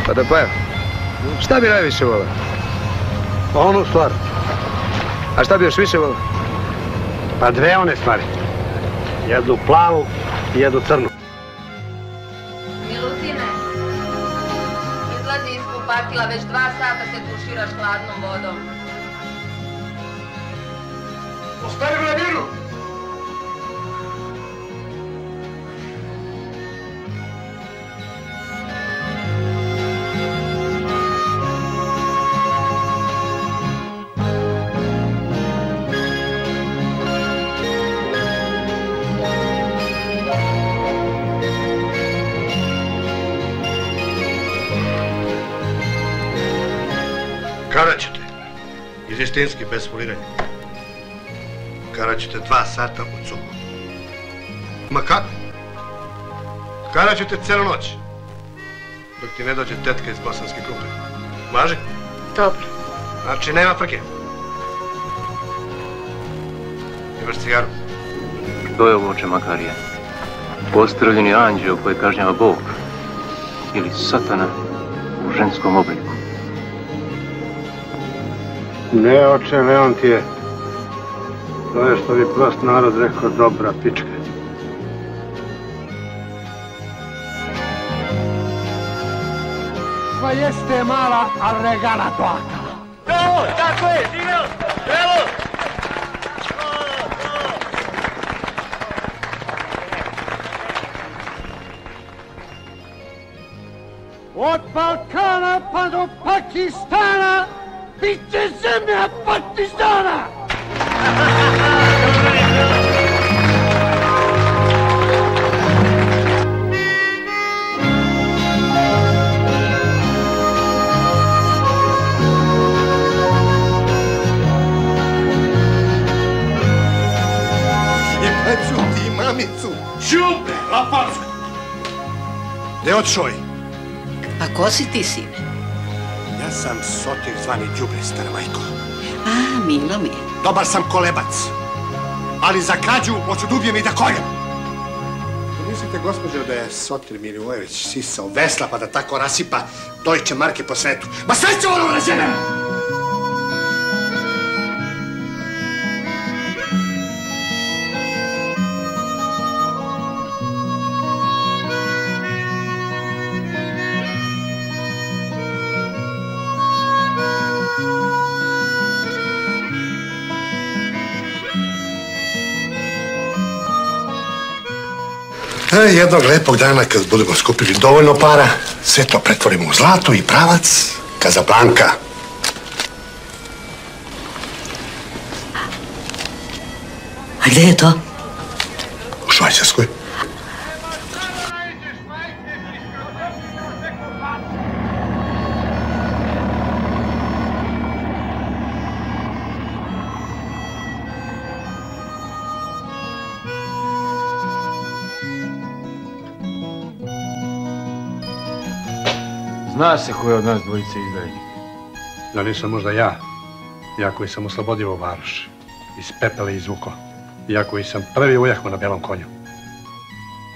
Pa da pojem. Šta bi najviše volao? Onu stvar. A šta bi još više volao? Pa dve one stvari. Jednu plavu i jednu crnu. Milutine, izlazi iz kupatila, već 2 sata se tuširaš hladnom vodom. Ostavi Vladinu! Kada ćete? Iz istinski, bez foliranja. Kada ćete 2 sata u cugu? Ma kako? Kada ćete celu noć? Dok ti ne dođe tetka iz Bosanske Krupe. Važi? Dobro. Znači, nema frke. Imaš cigaru? To je ovoče Makarija. Postreljeni anđeo koji kažnjava Bog. Ili satana u ženskom obliku. Ne, oče, Leontije. To je što bi prost narod rekao dobra pička. Pa jeste mala, ali regala toaka. Evo, tako je, živeo! Evo! Od Balkana pa do Pakistana bit će zemlja partizana! Jebaću ti mamicu! Šupe, lapačku! Gde otišao? A ko si ti, sine? Ja sam Sotir zvani đubre, stara majko. A, milo mi. Dobar sam kolebac, ali za krađu hoću da ubijem i da koljem. Mislite, gospođo, da je Sotir Milivojević sisao vesla pa da tako rasipa Deutsche Marke po svetu? Ma sve će ono rađene! Jednog lepog dana, kad budemo skupili dovoljno para, sve to pretvorimo u zlato i pravac Casablanca. A gde je to? U Švajcarskoj. Zna se ko je od nas dvojice izdajnik. Da nisam možda ja koji sam oslobodio Varoš, iz pepela izvuko, ja koji sam prvi ujahao na belom konju.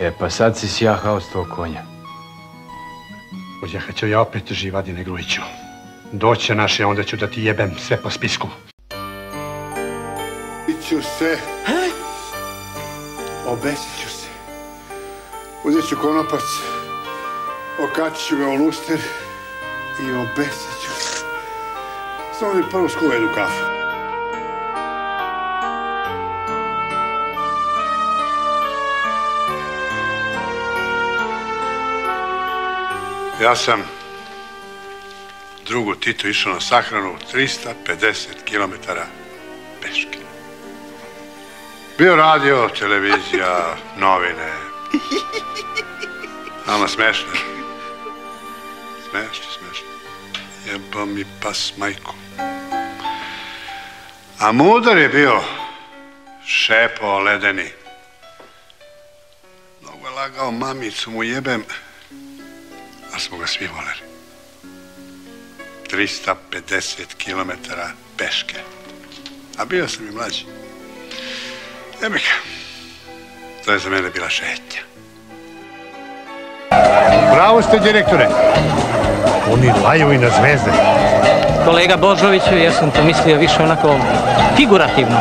E, pa sad si sjahao s tog konja. Ujahat ću ja opet Živadine Grujiću. Doće naše, onda ću da ti jebem sve po spisku. Iću se. Obesit ću se. Uzet ću konopac, okačit ću ga u luster i obesit ću se. Samo mi prvo skuvaj jednu kafu. Ja sam drugu Titu išao na sahranu 350 km peške. Bio radio, televizija, novine. Ama smešno. Smešno. Jebo mi pas majku. A mudar je bio šepo ledeni. Mnogo je lagao mamicu mu jebem, a smo ga svi voleri. 350 km peške. A bio sam i mlađi. Jebika. To je za mene bila šetnja. Pravo ste, direktore. Oni laju i na zvezde. Kolega Božoviću, ja sam to mislio više onako figurativno.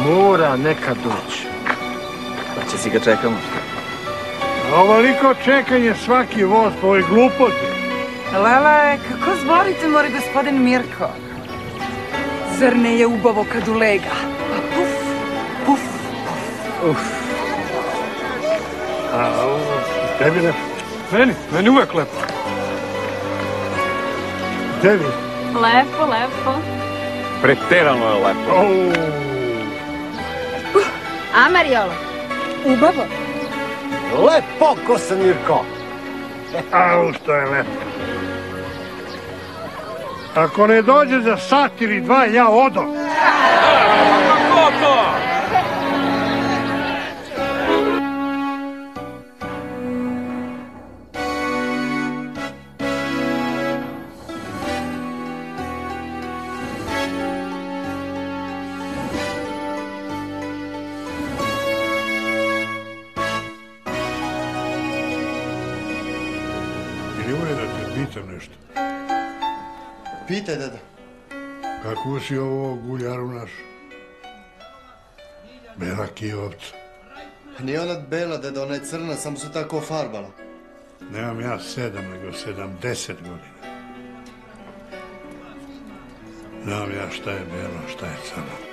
Mora nekad doći. Pa će si ga čekamo. Ovoliko čekanje svaki voz po ovoj gluposti. Lele, kako zborite mora gospodin Mirko? Zar ne je ubavo kad ulega? A puf, puf, puf. A ovo, tebi lepo. Meni uvek lepo. Tebi? Lepo, lepo. Preterano je lepo. A Marijolo? Ubavo? Lepo ko sam Mirko. Au, što je lepo. Ako ne dođe za sat ili dva, ja odo. Kako to? Ili uvijek da te pitam nešto. Pitaj, deda. Kako si ovo guljaru našu? Bela kijovca. Nije ona bela, deda, ona je crna, samo su tako farbala. Nemam ja 7, nego 70 godina. Znam ja šta je belo, šta je crno.